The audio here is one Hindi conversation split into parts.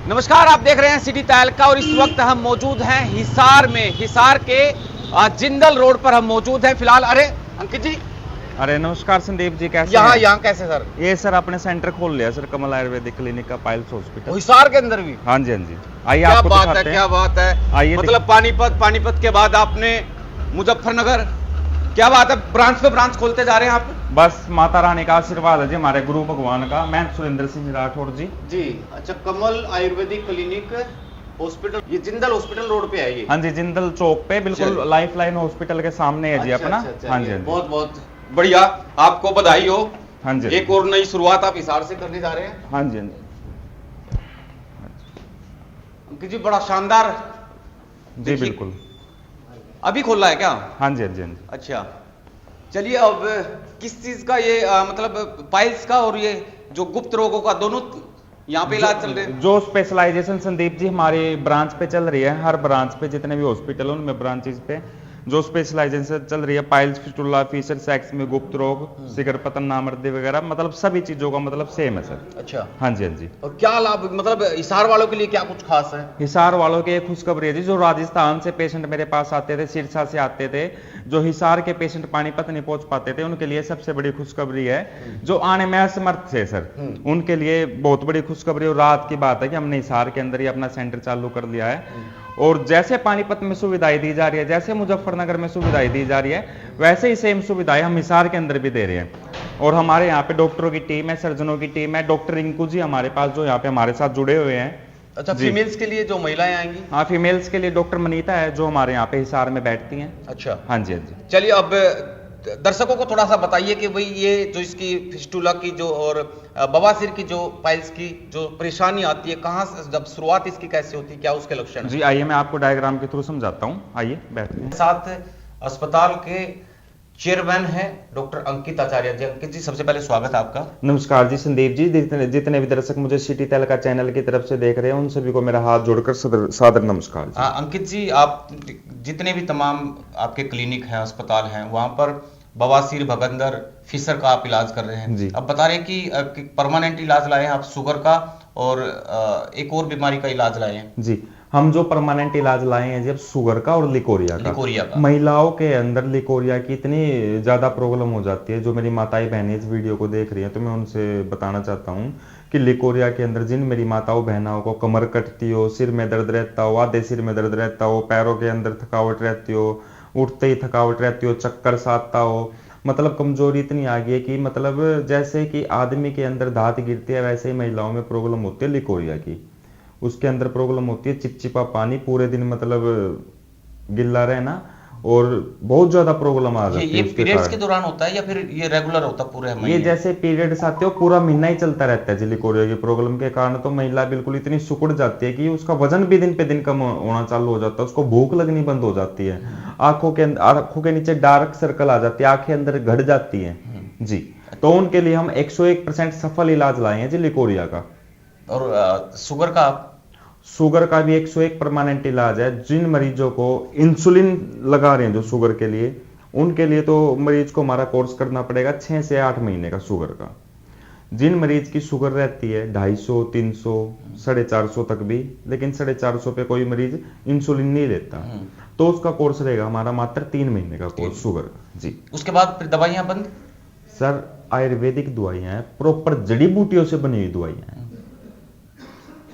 नमस्कार, आप देख रहे हैं सिटी तहलका और इस वक्त हम मौजूद हैं हिसार में। हिसार के जिंदल रोड पर हम मौजूद हैं फिलहाल। अरे अंकित जी, अरे नमस्कार संदीप जी, कैसे यहाँ कैसे सर? ये सर अपने सेंटर खोल लिया सर, कमल आयुर्वेदिक क्लिनिक का, पाइल्स हॉस्पिटल हिसार के अंदर भी? हाँ जी, हाँ जी, आइए क्या आपको बात है, दिखाते हैं। क्या बात है। आइए मतलब पानीपत के बाद आपने मुजफ्फरनगर, क्या बात है, ब्रांच पे ब्रांच खोलते जा रहे हैं आप? बस माता रानी का आशीर्वाद है जी, हमारे गुरु भगवान का। मैं सुरेंद्र सिंह राठौर जी। जी अच्छा, कमल आयुर्वेदिक क्लिनिक हॉस्पिटल, ये जिंदल हॉस्पिटल रोड पे है ये? हाँ जी, जिंदल चौक पे बिल्कुल लाइफ लाइन हॉस्पिटल के सामने है जी अपना। हाँ जी, बहुत बहुत बढ़िया, आपको बधाई हो। हाँ जी, एक और नई शुरुआत आप हिसार से करने जा रहे हैं। हाँ जी, हाँ अंकित जी, बड़ा शानदार जी, बिल्कुल। अभी खोला है क्या? हाँ जी, हाँ जी, हाँ जी। अच्छा, चलिए अब किस चीज का ये मतलब पाइल्स का और ये जो गुप्त रोगों का दोनों यहाँ पे इलाज चल रहे हैं? जो स्पेशलाइजेशन संदीप जी हमारी ब्रांच पे चल रही है, हर ब्रांच पे जितने भी हॉस्पिटल उनमें ब्रांचेस पे जो स्पेशलाइजेशन चल रही है, पाइल्स, फिस्टुला, फिशर, सेक्स में गुप्त रोग, शिखर पतन, नामर्दी वगैरह, मतलब सभी चीजों का मतलब सेम है सर। अच्छा, हाँ जी, हाँ जी। और क्या लाभ, मतलब हिसार वालों के लिए क्या कुछ खास है? हिसार वालों के एक खुशखबरी है जी, जो राजस्थान से पेशेंट मेरे पास आते थे, सिरसा से आते थे, जो हिसार के पेशेंट पानीपत नहीं पहुंच पाते थे, उनके लिए सबसे बड़ी खुशखबरी है। जो आने में असमर्थ थे सर, उनके लिए बहुत बड़ी खुशखबरी और राहत की बात है कि हमने हिसार के अंदर ही अपना सेंटर चालू कर लिया है। और जैसे पानीपत में सुविधाएं दी जा रही है, जैसे मुजफ्फरनगर में सुविधाएं दी जा रही है, वैसे ही सेम सुविधाएं हम हिसार के अंदर भी दे रहे हैं। और हमारे यहाँ पे डॉक्टरों की टीम है, सर्जनों की टीम है, डॉक्टर रिंकू जी हमारे पास जो यहाँ पे हमारे साथ जुड़े हुए हैं। अच्छा, फीमेल्स के लिए जो महिलाएं आएंगी? हाँ, फीमेल्स के लिए डॉक्टर मनीता है जो हमारे यहाँ पे हिसार में बैठती हैं। अच्छा, हाँ जी, हाँ जी। चलिए अब दर्शकों को थोड़ा सा बताइए कि भाई ये जो इसकी फिस्टुला की जो और बवासीर की जो पाइल्स की जो परेशानी आती है, कहाँ से, जब शुरुआत इसकी कैसे होती है, क्या उसके लक्षण है? जी आइए, मैं आपको डायग्राम के थ्रू समझाता हूँ, आइए बैठिए। साथ अस्पताल के चेयरमैन है डॉक्टर अंकित आचार्य जी। अंकित जी, सबसे पहले स्वागत है आपका। नमस्कार जी संदीप जी, जितने भी दर्शक मुझे सिटी तहलका चैनल की तरफ से देख रहे हैं, उन सभी को मेरा हाथ जोड़कर सादर नमस्कार जी। अंकित जी, आप जितने भी तमाम आपके क्लिनिक हैं, अस्पताल हैं, वहां पर बवासीर, भगंदर, फिशर का आप इलाज कर रहे हैं जी। अब बता रहे हैं कि परमानेंट इलाज लाए हैं आप, शुगर का और एक और बीमारी का इलाज लाए हैं। जी, हम जो परमानेंट इलाज लाए हैं जब शुगर का और लिकोरिया का। महिलाओं के अंदर लिकोरिया की इतनी ज्यादा प्रॉब्लम हो जाती है, जो मेरी माताएं बहनें इस वीडियो को देख रही हैं, तो मैं उनसे बताना चाहता हूँ कि लिकोरिया के अंदर जिन मेरी माताओं बहनों को कमर कटती हो, सिर में दर्द रहता हो, आधे सिर में दर्द रहता हो, पैरों के अंदर थकावट रहती हो, उठते ही थकावट रहती हो, चक्कर साता हो, मतलब कमजोरी इतनी आ गई है कि मतलब जैसे कि आदमी के अंदर धात गिरती है, वैसे ही महिलाओं में प्रॉब्लम होती है लिकोरिया की। उसके अंदर प्रॉब्लम होती है चिपचिपा पानी, पूरे दिन मतलब गिल्ला रहना, और बहुत ज्यादा प्रॉब्लम आ जाती है। ये पीरियड्स के दौरान होता है या फिर ये रेगुलर होता है पूरे महीने? ये जैसे पीरियड्स आते हो पूरा महीना ही चलता रहता है जी। लिकोरिया की प्रॉब्लम के कारण तो महिला बिल्कुल इतनी सुकुड़ जाती है कि उसका वजन भी दिन पे दिन कम होना चालू हो जाता है, उसको भूख लगनी बंद हो जाती है, आंखों के नीचे डार्क सर्कल आ जाती है, आंखें अंदर घट जाती है जी। तो उनके लिए हम 101% सफल इलाज लाए हैं जी लिकोरिया का। और शुगर का? शुगर का भी 101 परमानेंट इलाज है। जिन मरीजों को इंसुलिन लगा रहे हैं जो शुगर के लिए, उनके लिए तो मरीज को हमारा कोर्स करना पड़ेगा 6 से 8 महीने का शुगर का। जिन मरीज की शुगर रहती है 250, 300, 450 तक भी, लेकिन 450 पे कोई मरीज इंसुलिन नहीं लेता, तो उसका कोर्स रहेगा हमारा मात्र 3 महीने का कोर्स शुगर का जी। उसके बाद फिर दवाइयां बंद? सर आयुर्वेदिक दवाइयां हैं, प्रॉपर जड़ी बूटियों से बनी हुई दवाइयां हैं,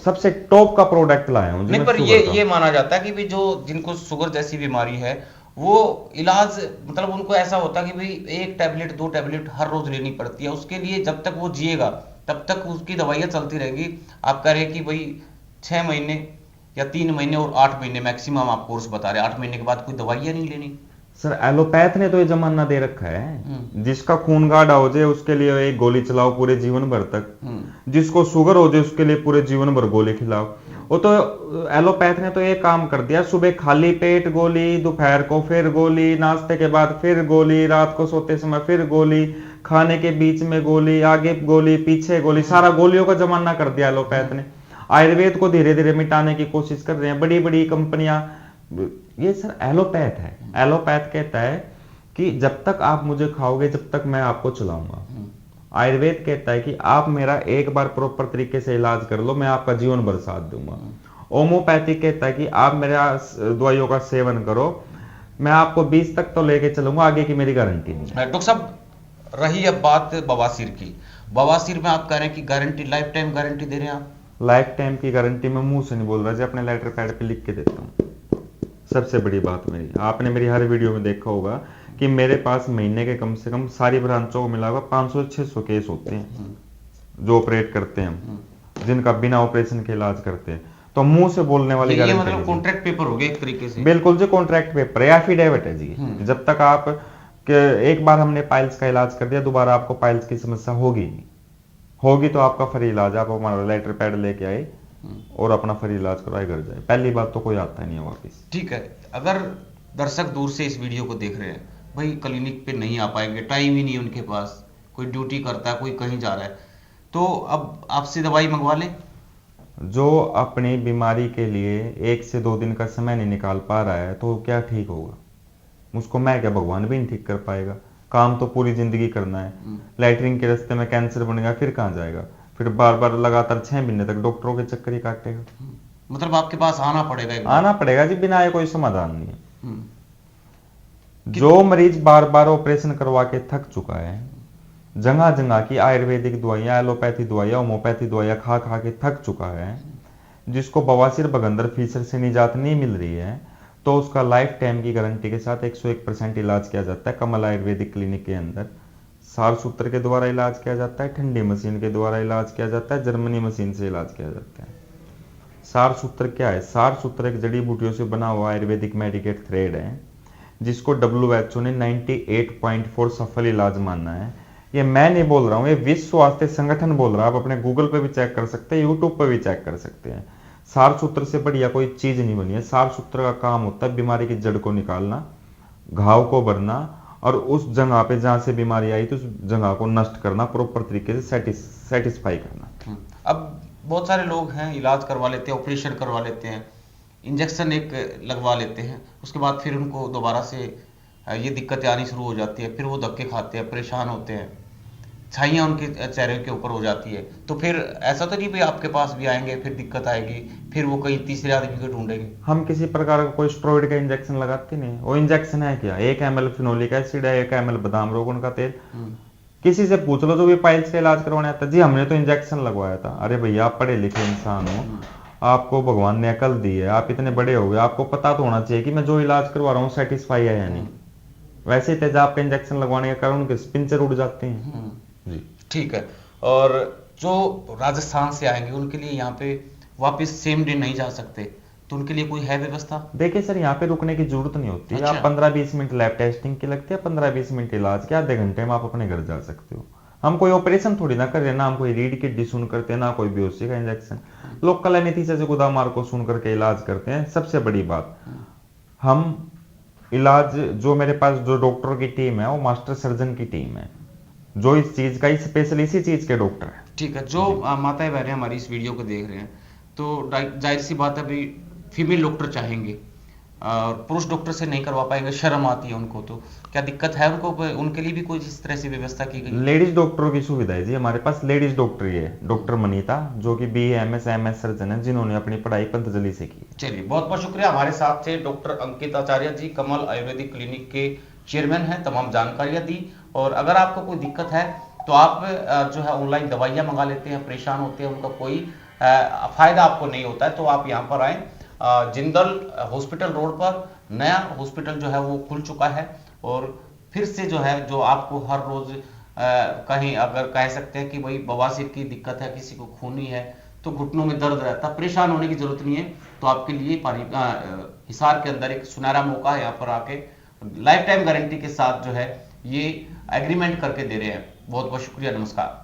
सबसे टॉप का प्रोडक्ट लाया हूं। नहीं, पर ये माना जाता है कि भी जो जिनको शुगर जैसी बीमारी है वो इलाज, मतलब उनको ऐसा होता है कि भाई 1 टैबलेट 2 टैबलेट हर रोज लेनी पड़ती है, उसके लिए जब तक वो जिएगा तब तक उसकी दवाइयां चलती रहेगी। आप कह रहे हैं कि भाई 6 महीने या 3 महीने और 8 महीने मैक्सिमम आप कोर्स बता रहे हैं, 8 महीने के बाद कोई दवाइयां नहीं लेनी? सर एलोपैथ ने तो ये जमाना दे रखा है, जिसका खून गाढ़ा हो जाए उसके लिए एक गोली चलाओ पूरे जीवन भर तक, जिसको शुगर हो जाए उसके लिए पूरे जीवन भर गोली खिलाओ। वो तो एलोपैथ ने तो ये काम कर दिया, सुबह खाली पेट गोली, दोपहर को फिर गोली, नाश्ते के बाद फिर गोली, रात को सोते समय फिर गोली, खाने के बीच में गोली, आगे गोली, पीछे गोली, सारा गोलियों का जमाना कर दिया एलोपैथ ने। आयुर्वेद को धीरे धीरे मिटाने की कोशिश कर रहे हैं बड़ी बड़ी कंपनियां। ये सर एलोपैथ है। एलोपैथ कहता है कि जब तक आप मुझे खाओगे जब तक मैं आपको चलाऊंगा। आयुर्वेद कहता है कि आप मेरा एक बार प्रॉपर तरीके से इलाज कर लो, मैं आपका जीवन भर साथ दूंगा। होम्योपैथिक कहता है कि आप मेरा दवाइयों का सेवन करो, मैं आपको 20 तक तो लेके चलूंगा, आगे की मेरी गारंटी नहीं है। डॉक्टर साहब, रही अब बात बवासीर की, बवासीर में आप कह रहे हैं कि गारंटी, लाइफ टाइम गारंटी दे रहे हैं आप? लाइफ टाइम की गारंटी मैं मुंह से नहीं बोल रहा जी, अपने लेटर पैड पे लिख के देता हूँ। सबसे बड़ी बात मेरी, आपने मेरी हर वीडियो में देखा होगा कि मेरे पास महीने के कम से कम सारी ब्रांचों को मिला हुआ 500-600 केस होते हैं जो ऑपरेट करते हैं, जिनका बिना ऑपरेशन के इलाज करते हैं। तो मुंह से बोलने वाली गारंटी, मतलब कॉन्ट्रैक्ट पेपर हो गया एक तरीके से। बिल्कुल जी, कॉन्ट्रैक्ट पेपर है, एफिडेविट है जी। जब तक आप एक बार हमने पाइल्स का इलाज कर दिया, दोबारा आपको पाइल्स की समस्या होगी नहीं, होगी तो आपका फ्री इलाज, आप हमारा लेटर पैड लेके आए और अपना फ्री इलाज करवाए घर जाए। पहली बात तो कोई आता नहीं है वापिस। ठीक है, अगर दर्शक दूर से इस वीडियो को देख रहे हैं, भाई क्लिनिक पे नहीं आ पाएंगे, टाइम ही नहीं उनके पास, कोई ड्यूटी करता है, कोई कहीं जा रहा है, तो अब आपसे दवाई मंगवा लें? जो अपनी बीमारी के लिए 1 से 2 दिन का समय नहीं निकाल पा रहा है तो क्या ठीक होगा? उसको मैं क्या, भगवान भी नहीं ठीक कर पाएगा। काम तो पूरी जिंदगी करना है। लैटरिन के रास्ते में कैंसर बन गया, फिर कहाँ जाएगा? फिर बार बार लगातार 6 महीने तक डॉक्टरों के चक्कर ही काटेगा। मतलब आपके पास आना पड़ेगा? आना पड़ेगा जी, बिना आए कोई समाधान नहीं है। जो मरीज बार बार ऑपरेशन करवा के थक चुका है, जगह जगह की आयुर्वेदिक दवाइयां, एलोपैथी दवाइयां, होम्योपैथी दवाइयां खा खा के थक चुका है, जिसको बवासीर, बगंदर, फीसर से निजात नहीं मिल रही है, तो उसका लाइफ टाइम की गारंटी के साथ 101% इलाज किया जाता है कमल आयुर्वेदिक क्लिनिक के अंदर। सार सूत्र के द्वारा इलाज किया जाता है, ठंडी मशीन के द्वारा इलाज किया जाता है, जर्मनी मशीन से इलाज किया जाता है। सार सूत्र क्या है? सार सूत्र एक जड़ी बूटियों से बना हुआ आयुर्वेदिक मेडिकेट थ्रेड है, जिसको WHO ने 98.4 सफल इलाज माना है। ये मैं नहीं बोल रहा हूँ, ये विश्व स्वास्थ्य संगठन बोल रहा है। आप अपने गूगल पे भी चेक कर सकते हैं, यूट्यूब पे भी चेक कर सकते हैं। सार सूत्र से बढ़िया कोई चीज नहीं बनी है। सार सूत्र का काम होता है बीमारी की जड़ को निकालना, घाव को भरना और उस जगह पे जहां से बीमारी आई तो उस जगह को नष्ट करना, प्रॉपर तरीके से सेटिस्फाई करना। अब बहुत सारे लोग हैं, इलाज करवा लेते हैं, ऑपरेशन करवा लेते हैं, इंजेक्शन एक लगवा लेते हैं, उसके बाद फिर उनको दोबारा से ये दिक्कतें आनी शुरू हो जाती है, फिर वो धक्के खाते हैं, परेशान होते हैं, छाइयाँ उनके चेहरे के ऊपर हो जाती है। तो फिर ऐसा तो नहीं भाई आपके पास भी आएंगे, फिर दिक्कत आएगी, फिर वो कहीं तीसरे आदमी को ढूंढेंगे? हम किसी प्रकार का कोई स्टेरॉइड का इंजेक्शन लगाते नहीं। वो इंजेक्शन है क्या? 1 ml फिनोलिक एसिड है, 1 ml बादाम रोगन का तेल। किसी से पूछ लो जो भी पाइल्स का इलाज करवाने आता है, जी हमने तो इंजेक्शन लगवाया था। अरे भैया, आप पढ़े लिखे इंसान हो, आपको भगवान ने अकल दी है, आप इतने बड़े हो गए, आपको पता तो होना चाहिए कि मैं जो इलाज करवा रहा हूँ सेटिस्फाई है या नहीं। वैसे तेजाब का इंजेक्शन लगवाने के कारण उनके पिंचर उड़ जाते हैं जी। ठीक है, और जो राजस्थान से आएंगे उनके लिए यहाँ पे वापस सेम डे नहीं जा सकते, तो उनके लिए कोई है व्यवस्था? देखिए सर, यहाँ पे रुकने की जरूरत नहीं होती। अच्छा। आप 15-20 मिनट लैब टेस्टिंग के लगते हैं, 15-20 मिनट इलाज के, आधे घंटे में आप अपने घर जा सकते हो। हम कोई ऑपरेशन थोड़ी ना कर रहे, ना हम कोई रीढ़ की हड्डी सुन करते हैं, ना कोई बेहोशी का इंजेक्शन। लोकल एनेस्थीसिया से गुदामार को सुन करके इलाज करते हैं। सबसे बड़ी बात, हम इलाज, जो मेरे पास जो डॉक्टर की टीम है वो मास्टर सर्जन की टीम है, जो इस चीज का स्पेशल इसी चीज के डॉक्टर है। ठीक है, जो माताएं बहनें हमारी इस वीडियो को देख रहे हैं, तो जाहिर सी बात है भाई, फीमेल डॉक्टर चाहेंगे और पुरुष डॉक्टर से नहीं करवा पाएंगे, शर्म आती है उनको, तो क्या दिक्कत है उनको? उनके लिए भी कोई इस तरह से व्यवस्था की गई? लेडीज डॉक्टरों की सुविधा है जी हमारे पास। लेडीज डॉक्टर ही है, डॉक्टर मनीता, जो कि BA MS MS सर्जन है, जिन्होंने अपनी पढ़ाई पतंजलि से की। चलिए, बहुत बहुत शुक्रिया। हमारे साथ थे डॉक्टर अंकित आचार्य जी, कमल आयुर्वेदिक क्लिनिक के चेयरमैन हैं, तमाम जानकारियां दी। और अगर आपको कोई दिक्कत है तो आप जो है ऑनलाइन दवाइयां मंगा लेते हैं, परेशान होते हैं, उनका कोई फायदा आपको नहीं होता है, तो आप यहाँ पर आए। जिंदल हॉस्पिटल रोड पर नया हॉस्पिटल जो है वो खुल चुका है, और फिर से जो है, जो आपको हर रोज कहीं अगर कह सकते हैं कि भाई बवासीर की दिक्कत है, किसी को खूनी है, तो घुटनों में दर्द रहता है, परेशान होने की जरूरत नहीं है। तो आपके लिए हिसार के अंदर एक सुनहरा मौका है, यहाँ पर आके लाइफ टाइम गारंटी के साथ जो है ये एग्रीमेंट करके दे रहे हैं। बहुत बहुत शुक्रिया, नमस्कार।